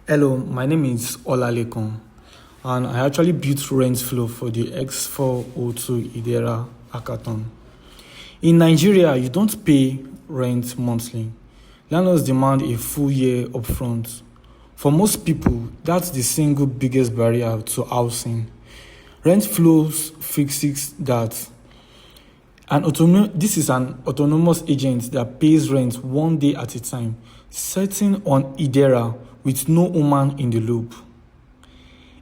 Hello, my name is Olalekon, and I actually built RentFlow for the X402 Hedera hackathon. In Nigeria, you don't pay rent monthly. Landlords demand a full year upfront. For most people, that's the single biggest barrier to housing. RentFlow fixes that. This is an autonomous agent that pays rent one day at a time, setting on Hedera with no human in the loop.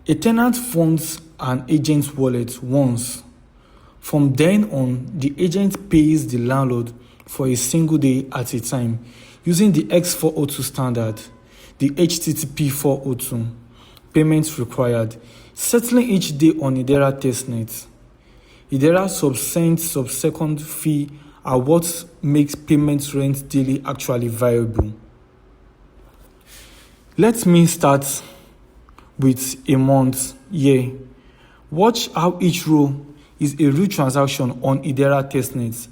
A tenant funds an agent's wallet once. From then on, the agent pays the landlord for a single day at a time using the X402 standard, the HTTP 402, payments required, settling each day on Hedera testnet. Hedera subsequent fee are what makes payment rent daily actually viable. Let me start with a month, year. Watch how each row is a real transaction on Hedera testnet,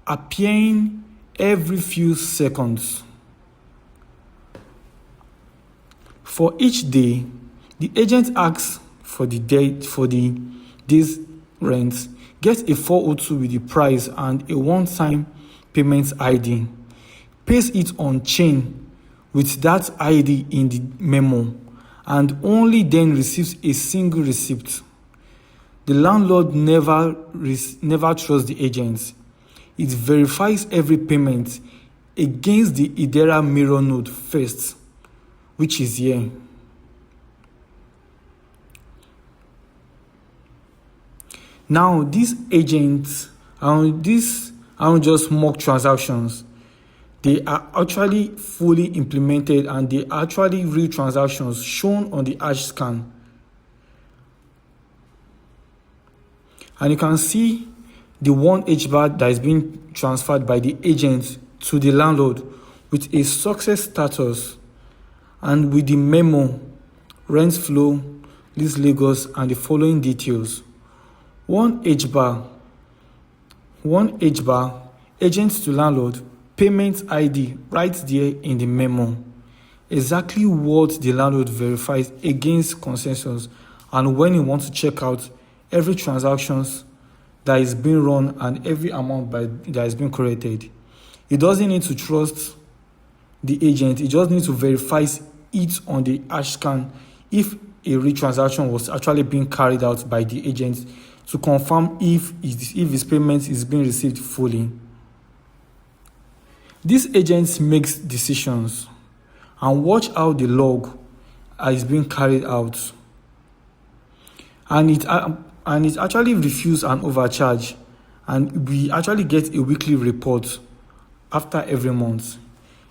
appearing every few seconds. For each day, the agent asks for the day's rent, gets a 402 with the price and a one-time payment ID, pays it on chain with that ID in the memo, and only then receives a single receipt. The landlord never trusts the agent. It verifies every payment against the Hedera mirror node first, which is here. Now, these agents aren't just mock transactions. They are actually fully implemented and they are actually real transactions shown on the hash scan. And you can see the one HBAR that is being transferred by the agent to the landlord with a success status and with the memo, RentFlow, List Lagos, and the following details. One HBAR, agent to landlord, payment ID right there in the memo. Exactly what the landlord verifies against consensus and when he wants to check out every transactions that is being run and every amount that is being created. He doesn't need to trust the agent. He just needs to verify it on the hash scan if a real transaction was actually being carried out by the agent to confirm if his payment is being received fully. This agent makes decisions and watch how the log is being carried out. And it actually refused an overcharge, and we actually get a weekly report after every month.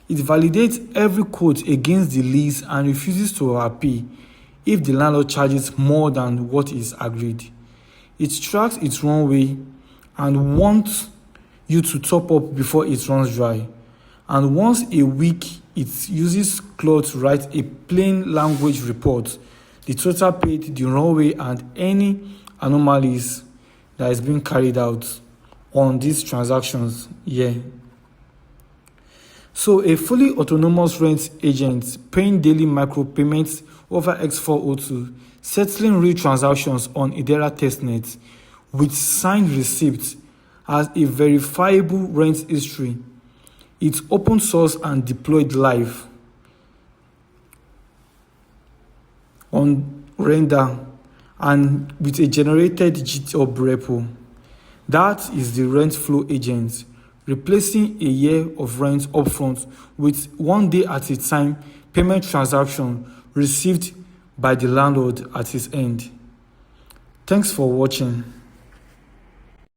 It validates every quote against the lease and refuses to overpay if the landlord charges more than what is agreed. It tracks its runway and wants you to top up before it runs dry. And once a week, it uses Claude to write a plain language report, the total paid, the runway, and any anomalies that is being carried out on these transactions here. So a fully autonomous rent agent paying daily micropayments over X402, settling real transactions on Hedera testnet with signed receipts, has a verifiable rent history. It's open source and deployed live on Render and with a generated GitHub repo. That is the RentFlow agent, replacing a year of rent upfront with one day at a time payment transaction received by the landlord at his end. Thanks for watching.